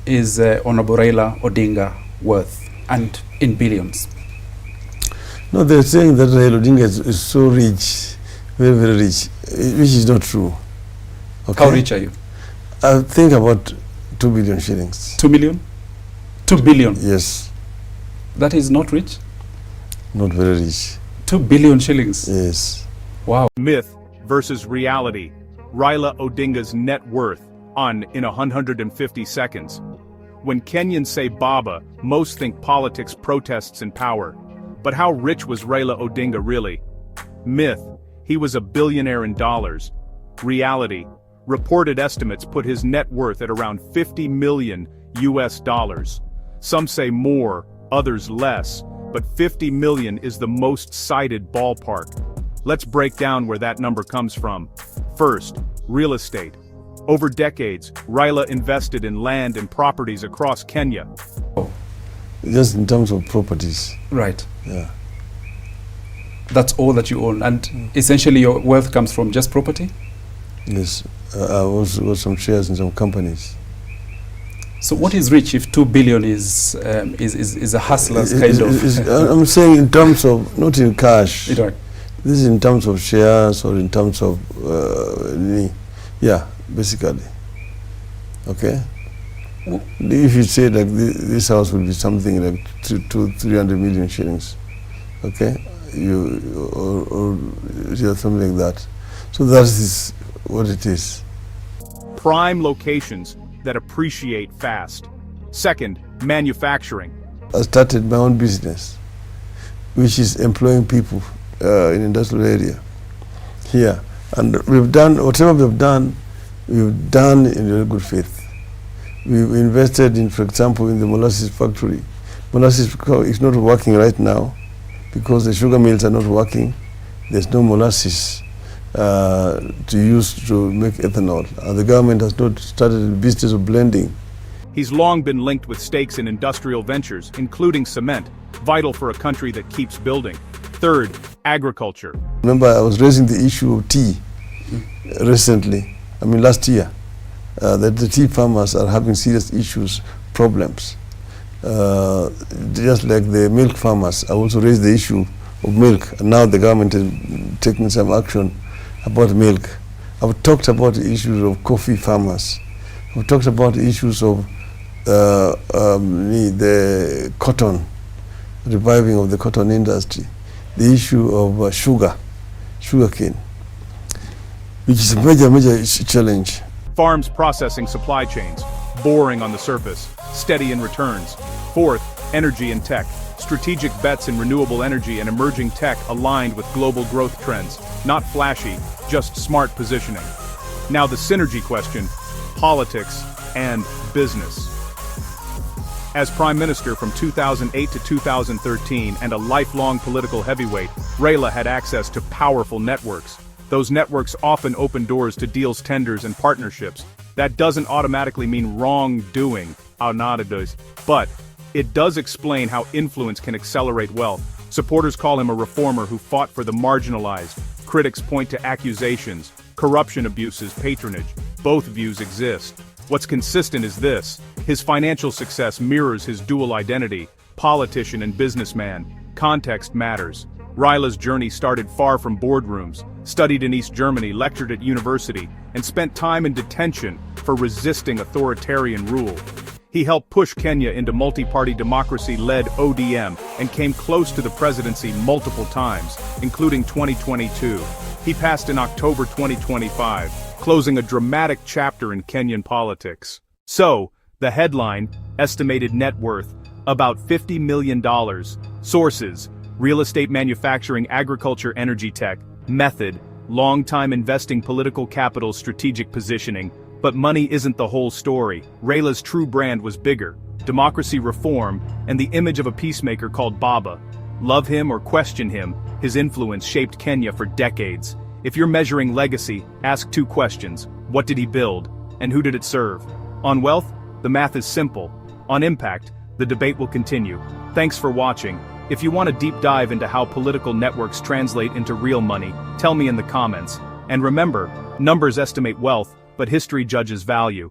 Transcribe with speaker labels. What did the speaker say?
Speaker 1: is Honorable Raila Odinga worth, and in billions?
Speaker 2: No, they're saying that Raila Odinga is so rich, very, very rich, which is not true. Okay?
Speaker 1: How rich are you?
Speaker 2: I think about 2 billion shillings.
Speaker 1: 2 million? 2 billion?
Speaker 2: Yes.
Speaker 1: That is not rich?
Speaker 2: Not very rich.
Speaker 1: 2 billion shillings?
Speaker 2: Yes.
Speaker 1: Wow.
Speaker 3: Myth versus reality. Raila Odinga's net worth in 150 seconds. When Kenyans say Baba, most think politics, protests, and power. But how rich was Raila Odinga really? Myth: he was a billionaire in dollars. Reality: reported estimates put his net worth at around $50 million US. Some say more, others less, but 50 million is the most cited ballpark. Let's break down where that number comes from. First, real estate. Over decades, Raila invested in land and properties across Kenya.
Speaker 2: Just in terms of properties.
Speaker 1: Right.
Speaker 2: Yeah.
Speaker 1: That's all that you own, and essentially your wealth comes from just property?
Speaker 2: Yes. I also got some shares in some companies.
Speaker 1: So what is rich if 2 billion is a hustler's kind of?
Speaker 2: I'm saying in terms of, not in cash.
Speaker 1: Right.
Speaker 2: This is in terms of shares or in terms of, yeah, basically. Okay? If you say like this house will be something like 300 million shillings, okay? Or something like that. So that is what it is.
Speaker 3: Prime locations that appreciate fast. Second, manufacturing.
Speaker 2: I started my own business, which is employing people in industrial area here. And we've done, whatever we've done in very good faith. We've invested in, for example, in the molasses factory. Molasses is not working right now because the sugar mills are not working. There's no molasses to use to make ethanol. The government has not started the business of blending.
Speaker 3: He's long been linked with stakes in industrial ventures, including cement, vital for a country that keeps building. Third, agriculture.
Speaker 2: Remember, I was raising the issue of tea recently, last year, that the tea farmers are having serious issues, problems. Just like the milk farmers, I also raised the issue of milk, and now the government is taking some action about milk. I've talked about the issues of coffee farmers. I've talked about the issues of the cotton, reviving of the cotton industry, the issue of sugarcane, which is a major challenge.
Speaker 3: Farms processing supply chains, boring on the surface, steady in returns. Fourth, energy and tech. Strategic bets in renewable energy and emerging tech aligned with global growth trends. Not flashy, just smart positioning. Now the synergy question: politics and business. As Prime Minister from 2008 to 2013 and a lifelong political heavyweight, Raila had access to powerful networks. Those networks often open doors to deals, tenders, and partnerships. That doesn't automatically mean wrongdoing, but it does explain how influence can accelerate wealth. Supporters call him a reformer who fought for the marginalized. Critics point to accusations, corruption, abuses, patronage. Both views exist. What's consistent is this: his financial success mirrors his dual identity, politician and businessman. Context matters. Raila's journey started far from boardrooms, studied in East Germany, lectured at university, and spent time in detention for resisting authoritarian rule. He helped push Kenya into multi-party democracy, led ODM, and came close to the presidency multiple times, including 2022. He passed in October 2025, closing a dramatic chapter in Kenyan politics. So, the headline: estimated net worth, about $50 million. Sources: real estate, manufacturing, agriculture, energy tech. Method: long-time investing, political capital, strategic positioning. But money isn't the whole story. Raila's true brand was bigger: democracy, reform, and the image of a peacemaker called Baba. Love him or question him, his influence shaped Kenya for decades. If you're measuring legacy, ask two questions: what did he build, and who did it serve? On wealth, the math is simple. On impact, the debate will continue. Thanks for watching. If you want a deep dive into how political networks translate into real money, tell me in the comments. And remember, numbers estimate wealth, but history judges value.